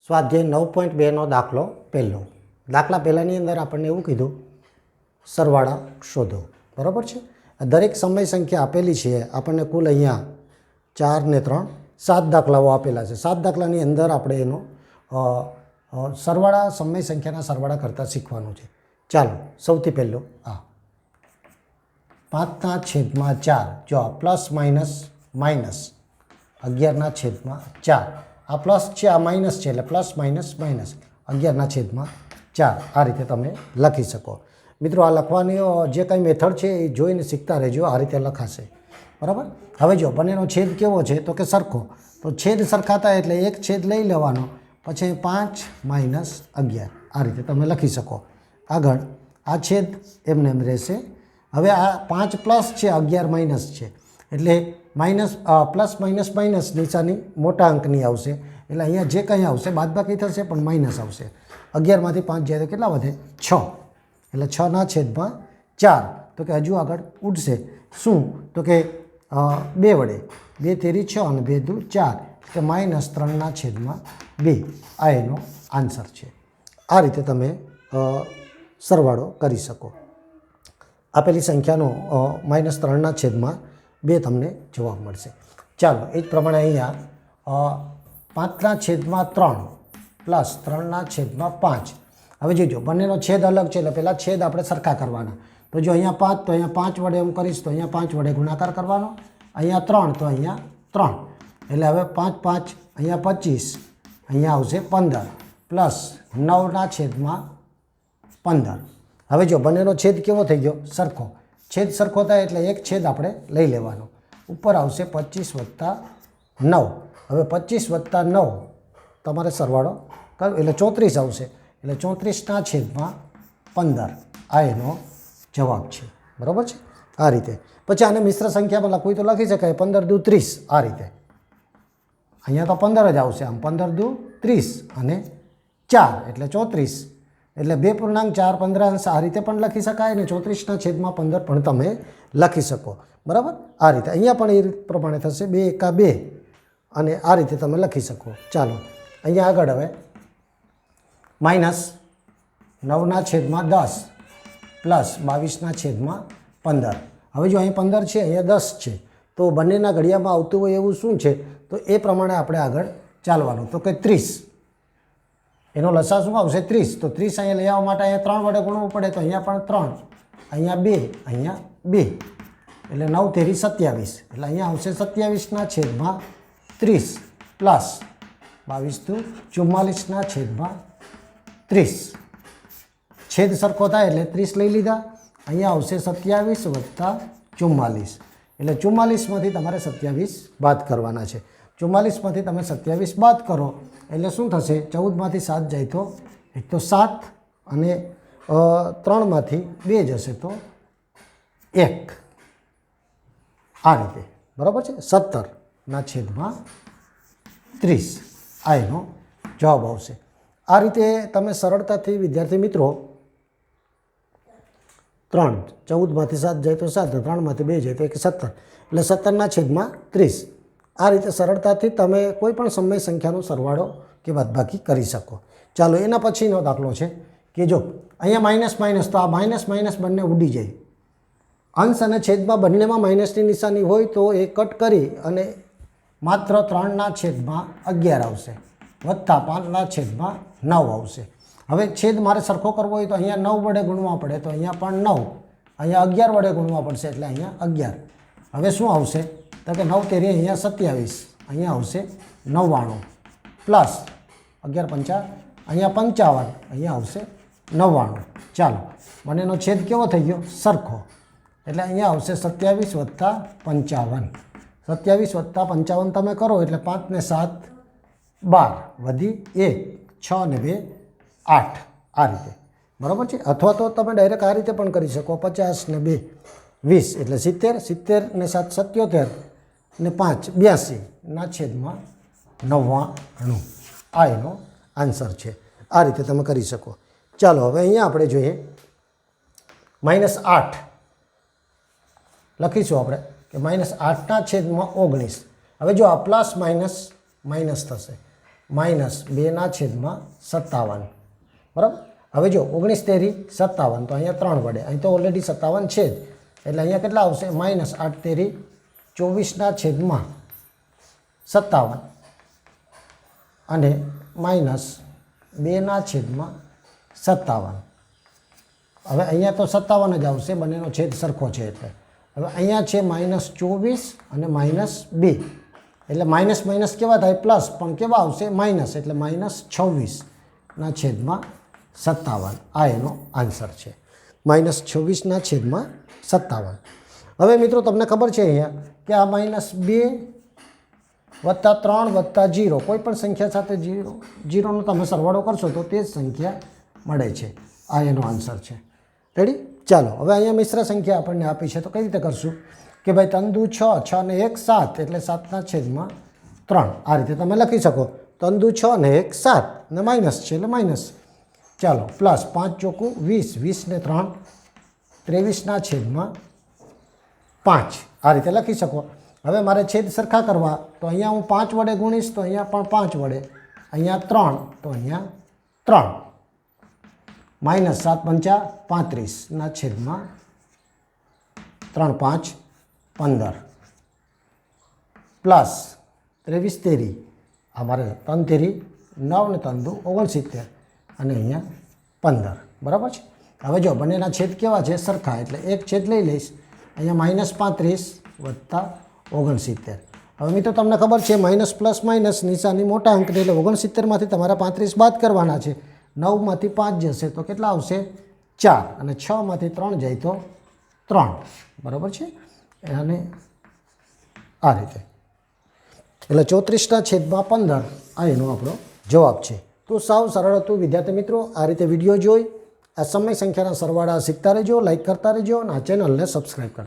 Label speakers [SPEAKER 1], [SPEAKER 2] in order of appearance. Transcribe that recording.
[SPEAKER 1] સ્વાધ્યાય 9.2નો દાખલો પહેલો. દાખલા પહેલાંની અંદર આપણને એવું કીધું સરવાળા શોધો, બરાબર છે. દરેક સમય સંખ્યા આપેલી છે આપણને. કુલ અહીંયા 4 ને 3 7 દાખલાઓ આપેલા છે. 7 દાખલાની અંદર આપણે એનો સરવાળા સમય સંખ્યાના સરવાળા કરતાં શીખવાનું છે. ચાલો, સૌથી પહેલું આ 5/4. જો પ્લસ માઇનસ માઇનસ 11/4. આ પ્લસ છે, આ માઇનસ છે, એટલે પ્લસ માઇનસ માઇનસ 11/4. આ રીતે તમે લખી શકો. મિત્રો, આ લખવાની જે કંઈ મેથડ છે એ જોઈને શીખતા રહેજો. આ રીતે લખાશે, બરાબર. હવે જો બંનેનો છેદ કેવો છે તો કે સરખો, તો છેદ સરખાતા એટલે એક છેદ લઈ લેવાનો, પછી 5 - 11. આ રીતે તમે લખી શકો. આગળ આ છેદ એમને એમ રહેશે. હવે આ 5 પ્લસ છે, 11 માઇનસ છે, એટલે માઇનસ પ્લસ માઇનસ માઇનસ નિશાની મોટા અંકની આવશે, એટલે અહીંયા જે કંઈ આવશે બાદબાકી થશે પણ માઇનસ આવશે. 11માંથી 5 જાય તો કેટલા વધે? 6. એટલે 6/4. તો કે હજુ આગળ ઉડશે શું? તો કે 2 વડે 2 તેરી 6 અને 2 દુ 4, કે -3/2. આ એનો આન્સર છે. આ રીતે તમે સરવાળો કરી શકો. આપેલી સંખ્યાનો -3/2 તમને જવાબ મળશે. ચાલો, એ જ પ્રમાણે અહીંયા 5/3 પ્લસ 3/5. હવે જોજો, બંનેનો છેદ અલગ છે એટલે પહેલાં છેદ આપણે સરખા કરવાના. તો જો અહીંયા 5 તો અહીંયા 5 વડે હું કરીશ તો અહીંયા 5 વડે ગુણાકાર કરવાનો. અહીંયા 3 તો અહીંયા 3, એટલે હવે 5 5 અહીંયા 25, અહીંયા આવશે 15 પ્લસ 9/15. હવે જો બંનેનો છેદ કેવો થઈ ગયો? સરખો. છેદ સરખો થાય એટલે એક છેદ આપણે લઈ લેવાનો. ઉપર આવશે 25 + 9. હવે 25 + 9 તમારે સરવાળો કરો એટલે 34 આવશે, એટલે 34/15. આ એનો જવાબ છે, બરાબર છે. આ રીતે પછી આને મિશ્ર સંખ્યામાં લખવું તો લખી શકાય. 15 દુ 30. આ રીતે અહીંયા તો 15 જ આવશે. આમ 15 દુ 30 અને 4 એટલે 34, એટલે 2.4 15 આ રીતે પણ લખી શકાય, અને 34/15 પણ તમે લખી શકો, બરાબર. આ રીતે અહીંયા પણ એ પ્રમાણે થશે. 2 × 2 અને આ રીતે તમે લખી શકો. ચાલો, અહીંયા આગળ હવે -9/10 પ્લસ 22/15. હવે જો અહીં 15 છે, અહીંયા 10 છે, તો બંનેના ઘડિયામાં આવતું હોય એવું શું છે? તો એ પ્રમાણે આપણે આગળ ચાલવાનું. તો કે 30, એનો લસા શું આવશે? 30. તો 30 અહીંયા લઈ આવવા માટે અહીંયા 3 વડે ગુણવું પડે, તો અહીંયા પણ 3, અહીંયા 2, અહીંયા 2, એટલે 9 તેરી 27, એટલે અહીંયા આવશે 27/30 પ્લસ 22 દુ 44/30. છેદ સરખો થાય એટલે 30 લઈ લીધા. અહીંયા આવશે 27 + 44, એટલે 44માંથી તમારે 27 બાદ કરવાના છે. 44માંથી તમે 27 બાદ કરો એટલે શું થશે? 14માંથી 7 જાય તો 1 તો 7, અને 3માંથી 2 જશે તો 1. આ રીતે, બરાબર છે. 17/30. આ એનો જવાબ આવશે. આ રીતે તમે સરળતાથી વિદ્યાર્થી મિત્રો 3, 14માંથી 7 જાય તો 7, 3માંથી 2 જાય તો 1, 17, એટલે 17/30. આ રીતે સરળતાથી તમે કોઈ પણ સમય સંખ્યાનો સરવાળો કે બાદબાકી કરી શકો. ચાલો, એના પછીનો દાખલો છે કે જો અહીંયા માઇનસ માઇનસ, તો આ માઇનસ માઇનસ બંને ઉડી જાય. અંશ અને છેદમાં બંનેમાં માઇનસની નિશાની હોય તો એ કટ કરી અને માત્ર 3/11 આવશે, વત્તા 5/9 આવશે. હવે છેદ મારે સરખો કરવો હોય તો અહીંયા 9 વડે ગુણવા પડે, તો અહીંયા પણ 9, અહીંયા 11 વડે ગુણવા પડશે, એટલે અહીંયા 11. હવે શું આવશે? તો કે 9 તેરી અહીંયા 27, અહીંયા આવશે 99 પ્લસ 11 × 5 અહીંયા 55, અહીંયા આવશે 99. ચાલો, બંનેનો છેદ કેવો થઈ ગયો? સરખો, એટલે અહીંયા આવશે 27 + 55. 27 + 55 તમે કરો એટલે 5 ને 7 12, વધી 1, 6 ને 2 8. આ રીતે, બરાબર છે. અથવા તો તમે ડાયરેક્ટ આ રીતે પણ કરી શકો. 50 ને 2 20, એટલે 70, 70 ને 7 77 ને 5 82/99. આ એનો આન્સર છે. આ રીતે તમે કરી શકો. ચાલો, હવે અહીંયા આપણે જોઈએ -8 લખીશું આપણે કે -8/19. હવે જો આ પ્લસ માઇનસ માઇનસ થશે, માઇનસ 2/57 બરાબર. હવે જો 19 તેરી 57 તો અહીંયા 3 વડે, અહીં તો ઓલરેડી 57 છે જ, એટલે અહીંયા કેટલા આવશે માઇનસ 8 તેરી 24/57 અને માઇનસ 2/57. હવે અહીંયા તો 57 જ આવશે, બંનેનો છેદ સરખો છે એટલે. હવે અહીંયા છે -24 અને -2, એટલે માઇનસ માઇનસ કેવા થાય પ્લસ, પણ કેવા આવશે માઇનસ, એટલે -26/57. આ એનો આન્સર છે, -26/57. હવે મિત્રો તમને ખબર છે અહીંયા કે આ -2 + 3 + 0 કોઈ પણ સંખ્યા સાથે 0નો તમે સરવાળો કરશો તો તે જ સંખ્યા મળે છે. આ એનો આન્સર છે. રેડી? ચાલો હવે અહીંયા મિશ્ર સંખ્યા આપણને આપી છે તો કઈ રીતે કરશું કે ભાઈ 3 દુ 6, 6 ને 1 7, એટલે 7/3. આ રીતે તમે લખી શકો. 3 દુ 6 ને 1 7 ને માઇનસ છે એટલે માઇનસ. ચાલો પ્લસ 5 ચોકું 20, 20 ને 3 23/5. આ રીતે લખી શકો. હવે મારે છેદ સરખા કરવા તો અહીંયા હું 5 વડે ગુણીશ તો અહીંયા પણ 5 વડે, અહીંયા 3 તો અહીંયા 3. -7 × 5 /3 = 15 પ્લસ 23 તેરી, અમારે 3 તેરી 9 ને 3 દુ 69 અને અહીંયા 15. બરાબર છે. હવે જો બંનેના છેદ કેવા છે સરખા, એટલે એક છેદ લઈ લઈશ. અહીંયા -35 + 69. હવે મિત્રો તમને ખબર છે માઇનસ પ્લસ માઇનસ નિશાની મોટા અંકની, એટલે 69માંથી તમારા 35 બાદ કરવાના છે. 9માંથી 5 જશે તો કેટલા આવશે 4, અને 6માંથી 3 જાય તો 3. બરાબર છે. અને આ રીતે એટલે 34/15 આ એનો આપણો જવાબ છે. તો સાવ સરળ હતું વિદ્યાર્થી મિત્રો. આ રીતે વિડીયો જોઈ આ સમય સંખ્યાના સરવાળા શીખતા રહેજો, લાઈક કરતા રહેજો અને આ ચેનલને સબસ્ક્રાઈબ કરતા